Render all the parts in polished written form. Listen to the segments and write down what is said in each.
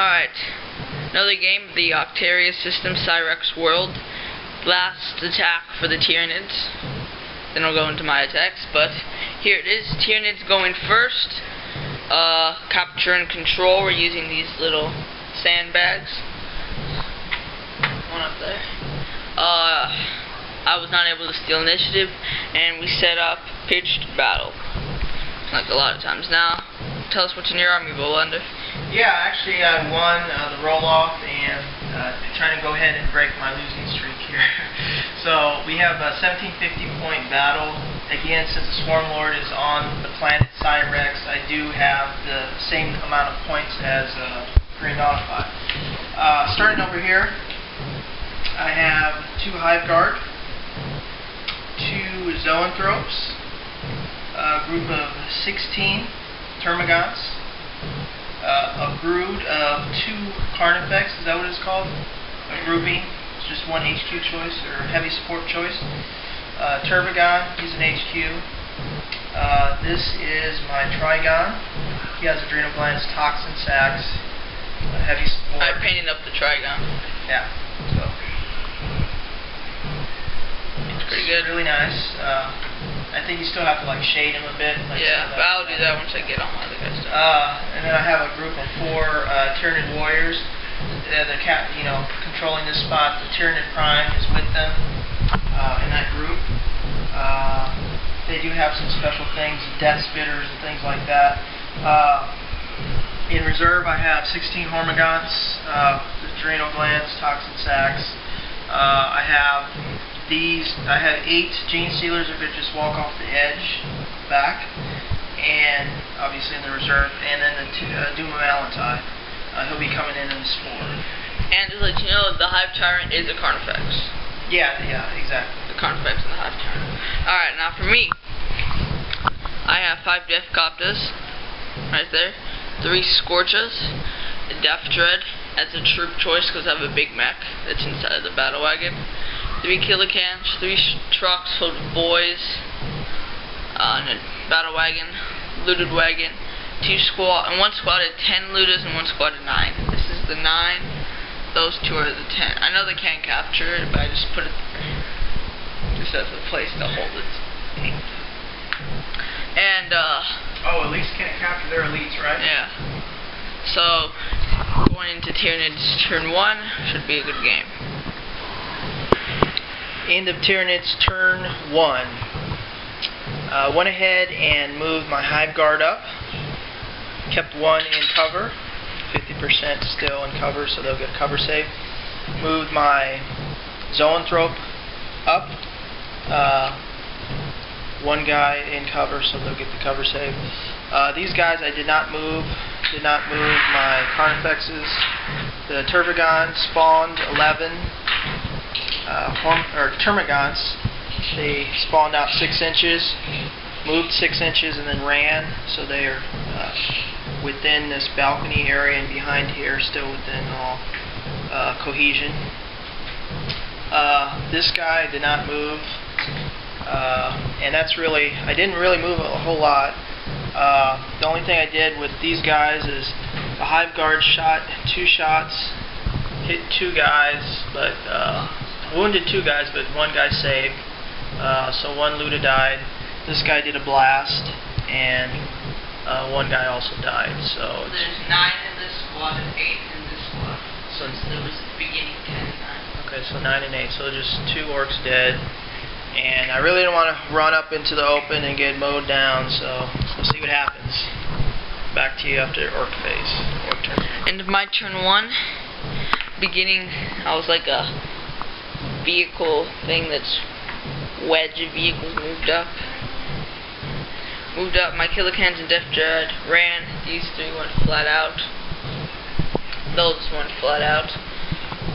Alright, another game, the Octarius system, Cyrex world. Last attack for the Tyranids. Then I'll go into my attacks, but here it is. Tyranids going first. Capture and control. We're using these little sandbags. One up there. I was not able to steal initiative, and we set up pitched battle. Like a lot of times. Now, tell us what's in your army, Bolander. Yeah, actually I won the roll-off and trying to go ahead and break my losing streak here. So we have a 1750 point battle. Again, since the Swarm Lord is on the planet Cyrex, I do have the same amount of points as Greendawnify. Starting over here, I have 2 Hive Guard, 2 Zoanthropes, a group of 16 Termagants, a brood of 2 Carnifex, is that what it's called? A grouping, it's just 1 HQ choice, or heavy support choice. Turbagon, he's an HQ. This is my Trigon. He has adrenal glands, toxin sacs, heavy support. I painted up the Trigon. Yeah, so it's pretty good. Really nice. I think you still have to like shade him a bit. Like yeah, but I'll do that once I get all my other guys done. And then I have a group of 4 Tyranid warriors. They're controlling this spot. The Tyranid Prime is with them in that group. They do have some special things, death spitters and things like that. In reserve, I have 16 Hormagaunts, adrenal glands, toxin sacs. I have 8 Gene Stealers, if it just walk off the edge back, and obviously in the reserve, and then the Doom of Valentai. He'll be coming in the Spore. And to let you know, the Hive Tyrant is a Carnifex. Yeah, exactly. The Carnifex and the Hive Tyrant. Alright, now for me, I have 5 Death Coptas, right there, 3 Scorchas, a Death Dread as a troop choice because I have a big mech that's inside of the battlewagon, 3 Killicans, 3 trucks filled with boys, and a battlewagon, looted wagon, 1 squad of 10 looters and 1 squad of 9. This is the 9. Those 2 are the 10. I know they can't capture it, but I just put it there. Just as a place to hold it. And, elites can't capture their elites, right? Yeah. So, going into Tyranids turn 1 should be a good game. End of Tyranids turn 1. Went ahead and moved my Hive Guard up. Kept 1 in cover. 50% still in cover, so they'll get a cover save. Moved my Zoanthrope up. 1 guy in cover, so they'll get the cover save. These guys I did not move. Did not move my Carnifexes. The Turbagon spawned 11 Termagants. They spawned out 6 inches, moved 6 inches, and then ran. So they are within this balcony area and behind here, still within all cohesion. This guy did not move. And that's really, I didn't really move a whole lot. The only thing I did with these guys is the Hive Guard shot 2 shots, hit 2 guys, but wounded 2 guys, but 1 guy saved. So 1 looter died. This guy did a blast, and 1 guy also died. So there's 9 in this squad and 8 in this squad. So there was at the beginning 10 and 9. Okay, so 9 and 8. So just 2 orcs dead. And I really don't want to run up into the open and get mowed down, so we'll see what happens. Back to you after orc phase. Orc turn. End of my turn 1. Beginning, I was like a vehicle thing that's wedge of vehicles moved up. My Killicans and Death Dread ran. These 3 went flat out. Those went flat out.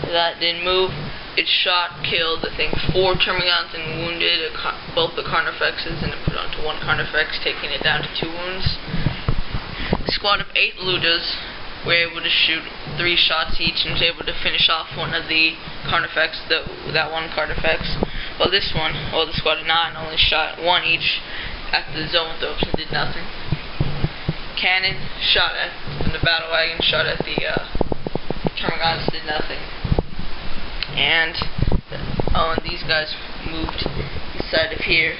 That didn't move. It shot, killed, I think, 4 Termagants and wounded both the Carnifexes, and it put onto 1 Carnifex, taking it down to 2 wounds. A squad of 8 looters were able to shoot 3 shots each and was able to finish off one of the Carnifex, that 1 Carnifex. Well, this one, the squad of 9 only shot 1 each at the Zoanthropes and did nothing. Cannon shot at, from the battlewagon, shot at the Termagants did nothing. And these guys moved inside of here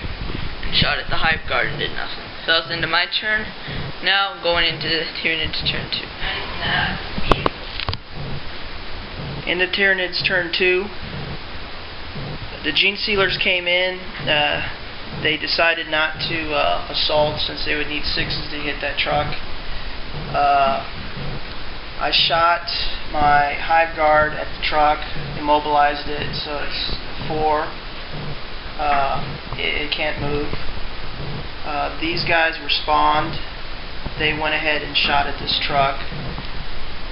and shot at the hive guard and did nothing. So that was the end of my turn. Now going into Tyranid's turn 2. Into Tyranid's turn 2. The Gene Sealers came in. They decided not to assault since they would need 6s to hit that truck. I shot my hive guard at the truck, immobilized it, so it's 4. It can't move. These guys were spawned. They went ahead and shot at this truck.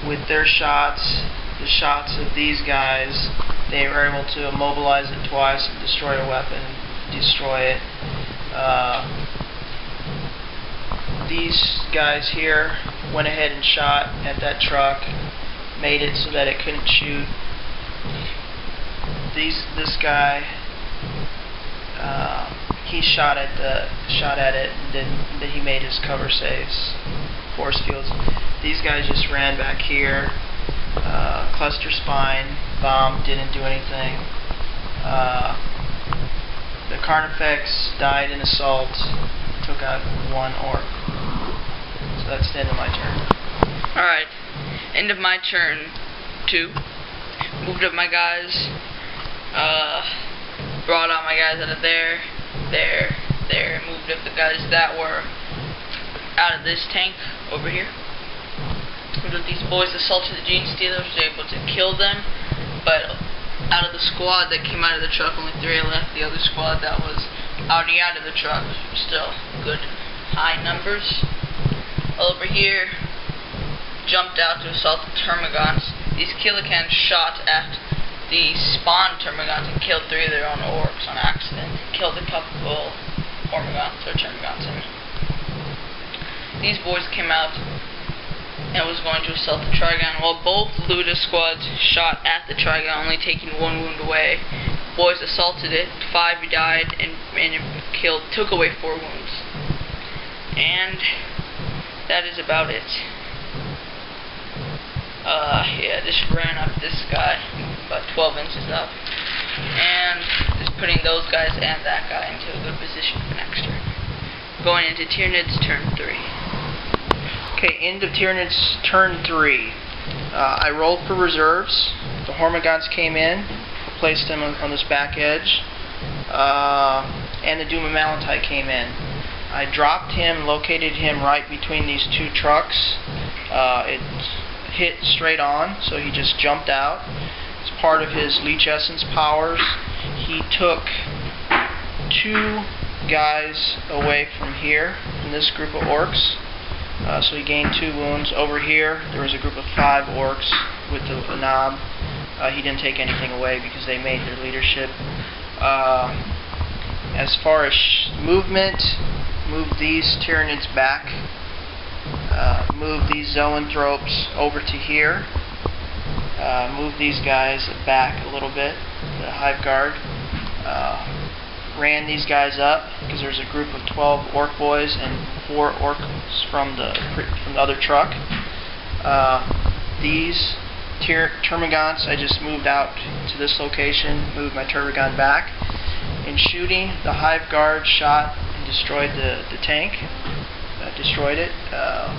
With their shots, the shots of these guys, they were able to immobilize it twice and destroy a weapon, destroy it. These guys here went ahead and shot at that truck, made it so that it couldn't shoot. This guy, he shot at it, and then he made his cover saves, force fields. These guys just ran back here. Cluster spine, bomb, didn't do anything. The Carnifex died in assault, took out 1 orc. So that's the end of my turn. Alright, end of my turn 2. Moved up my guys, brought out my guys out of there, moved up the guys that were out of this tank over here. Moved up these boys, assaulted the Gene Stealers, was able to kill them, but out of the squad that came out of the truck, only 3 left. The other squad that was already out of the truck, still good high numbers. Over here, jumped out to assault the Termagants. These killicans shot at the spawn Termagants and killed 3 of their own orcs on accident. Killed a couple Ormagants, or Termagants, I mean. These boys came out and was going to assault the Trigon, while both Luda squads shot at the Trigon, only taking 1 wound away. Boys assaulted it, 5 died, and it took away 4 wounds. And that is about it. Yeah, just ran up this guy, about 12 inches up, and just putting those guys and that guy into a good position for next turn. Going into Tyranid's turn 3. Okay, end of Tyranid's turn 3. I rolled for reserves. The Hormagaunts came in, placed them on this back edge, and the Doom of Malantite came in. I dropped him, located him right between these 2 trucks. It hit straight on, so he just jumped out. As part of his Leech Essence powers, he took 2 guys away from here, from this group of orcs. So he gained 2 wounds. Over here, there was a group of 5 orcs with the knob. He didn't take anything away because they made their leadership. As far as movement, move these Tyranids back. Move these Zoanthropes over to here. Move these guys back a little bit, the Hive Guard. Ran these guys up because there's a group of 12 orc boys and 4 orcs from the other truck. These Termagants I just moved out to this location, moved my Termagon back. In shooting, the Hive Guard shot and destroyed the tank. Destroyed it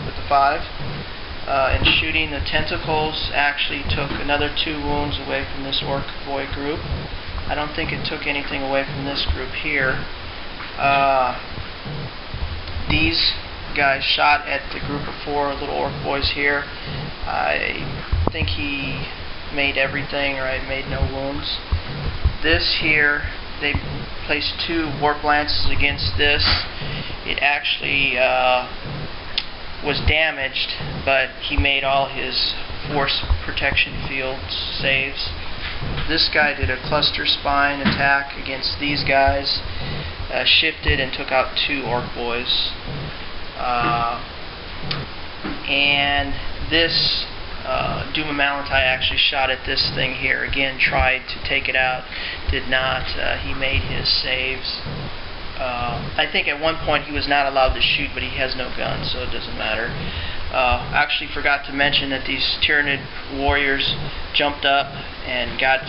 with the 5. In shooting, the tentacles actually took another 2 wounds away from this orc boy group. I don't think it took anything away from this group here. These guys shot at the group of 4 little orc boys here. I think he made everything, or I made no wounds. This here, they placed 2 warp lances against this. It actually was damaged, but he made all his force protection field saves. This guy did a cluster spine attack against these guys, shifted and took out 2 orc boys. And this Doom of Malantite actually shot at this thing here. Again, tried to take it out, did not. He made his saves. I think at one point he was not allowed to shoot, but he has no gun, so it doesn't matter. Actually forgot to mention that these Tyranid warriors jumped up and got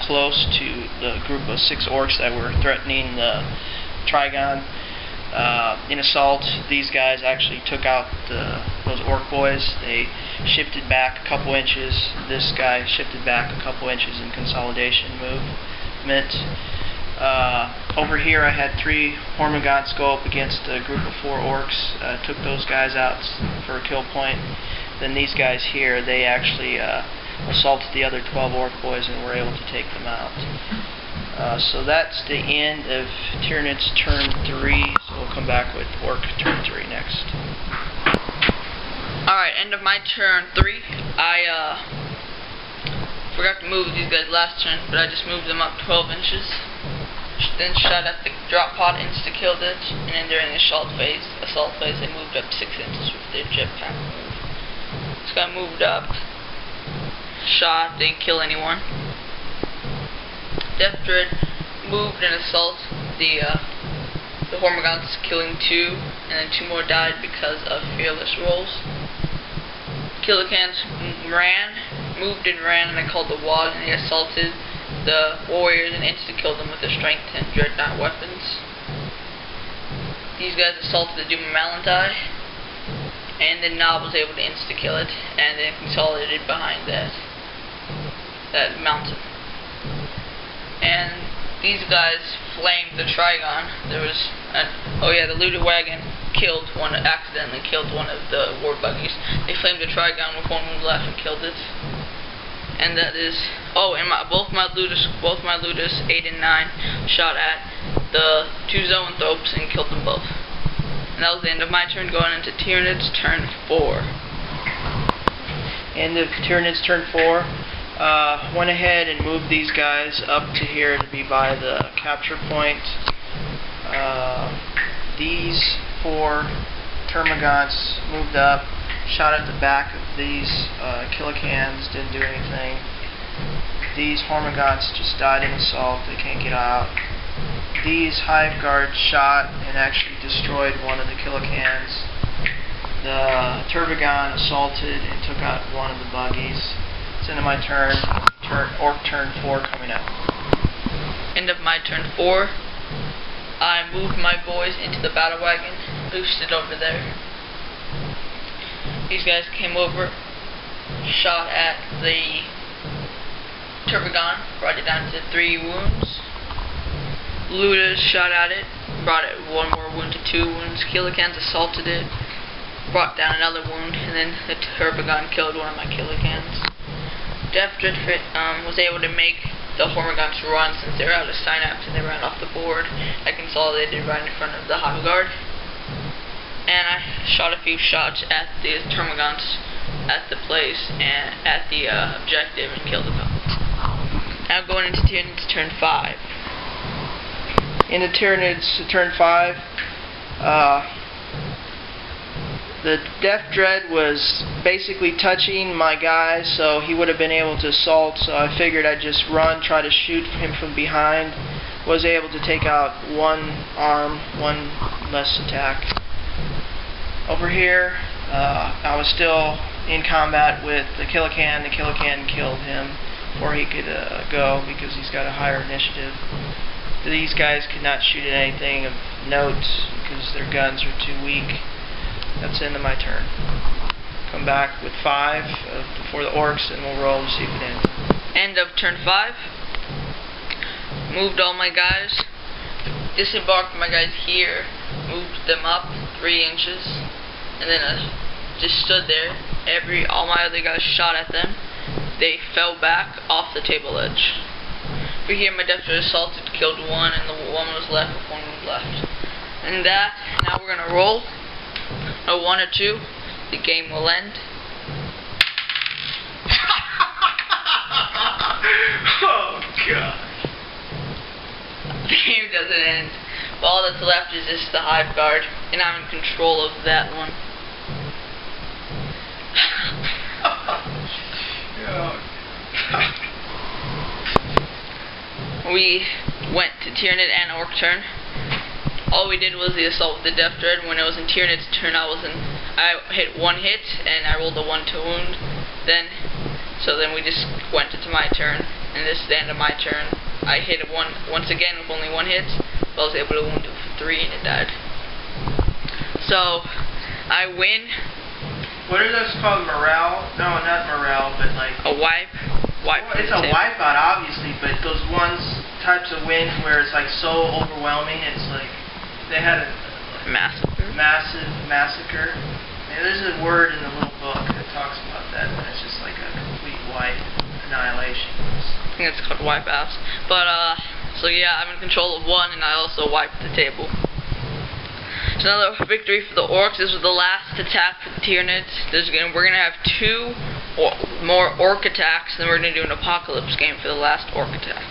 close to the group of 6 orcs that were threatening the Trigon. In assault, these guys actually took out those orc boys. They shifted back a couple inches. This guy shifted back a couple inches in consolidation movement. Over here I had 3 Hormagaunts go up against a group of 4 orcs. Took those guys out for a kill point. Then these guys here, they actually assaulted the other 12 orc boys and were able to take them out. So that's the end of Tyranid's turn 3. So we'll come back with orc turn 3 next. Alright, end of my turn 3. I forgot to move these guys last turn, but I just moved them up 12 inches. Then shot at the drop pod, insta-killed it, and then during the assault phase, they moved up 6 inches with their jetpack move. This guy moved up, shot, didn't kill anyone. Death Dread moved and assault the Hormagaunts, killing 2, and then 2 more died because of fearless rolls. Killicans moved and ran, and I called the wall, and they assaulted the warriors and insta-killed them with their strength 10 dreadnought weapons. These guys assaulted the Doom of Malantai, and then Nob was able to insta-kill it, and then consolidated behind that mountain. And these guys flamed the Trigon. There was the looted wagon accidentally killed one of the war buggies. They flamed the Trigon with 1 wound left and killed it. And that is both my Ludus 8 and 9 shot at the 2 zoanthropes and killed them both. And that was the end of my turn, going into Tyranid's turn 4. End of Tyranid's turn 4. Went ahead and moved these guys up to here to be by the capture point. These 4 Termagants moved up, shot at the back of these Killicans, didn't do anything. These Hormagaunts just died in assault, they can't get out. These Hive Guards shot and actually destroyed one of the Killicans. The Turbigon assaulted and took out one of the buggies. It's end of my turn. Orc turn 4 coming up. End of my turn 4. I moved my boys into the battlewagon, boosted over there. These guys came over, shot at the Turbigon, brought it down to 3 wounds. Ludas shot at it, brought it 1 more wound to 2 wounds. Killicans assaulted it, brought down another wound, and then the Turbigon killed one of my Killicans. Death Dread was able to make the Hormagaunts run since they were out of synapse and they ran off the board. I consolidated right in front of the Hive Guard. And I shot a few shots at the Termagants at the place and at the objective and killed them. Now going into Tyranid's turn 5. Into Tyranid's turn 5, the Death Dread was basically touching my guy, so he would have been able to assault, so I figured I'd just run, try to shoot him from behind. Was able to take out 1 arm, 1 less attack. Over here, I was still in combat with the Killican. The Killican killed him before he could go because he's got a higher initiative. These guys could not shoot at anything of note because their guns are too weak. That's the end of my turn. Come back with 5 for the orcs and we'll roll to see if it ends. End of turn 5. Moved all my guys. Disembarked my guys here. Moved them up 3 inches. And then just stood there. All my other guys shot at them. They fell back off the table edge. For here my Death Dread assaulted, killed 1, and the 1 was left with 1 wound left. And that, now we're gonna roll. A 1 or 2, the game will end. Oh god. The game doesn't end. But all that's left is just the Hive Guard, and I'm in control of that one. We went to Tyranid and Orc turn. all we did was the assault with the Death Dread. When it was in Tyranid's turn, I hit 1 hit, and I rolled a 1 to wound. So then we just went into my turn, and this is the end of my turn. I hit it once again with only 1 hit, but I was able to wound it for 3, and it died. So, I win. What are those called? Morale? No, not morale, but like... A wipe. Well, it's a wipeout, obviously, but those types of wins where it's like so overwhelming, it's like... They had a... Massive massacre. And there's a word in the little book that talks about that, and it's just like a complete wipe, annihilation. I think it's called wipeouts. But, so yeah, I'm in control of 1, and I also wiped the table. It's another victory for the orcs. This was the last attack for the Tyranids. We're going to have 2 more orc attacks, and then we're going to do an apocalypse game for the last orc attack.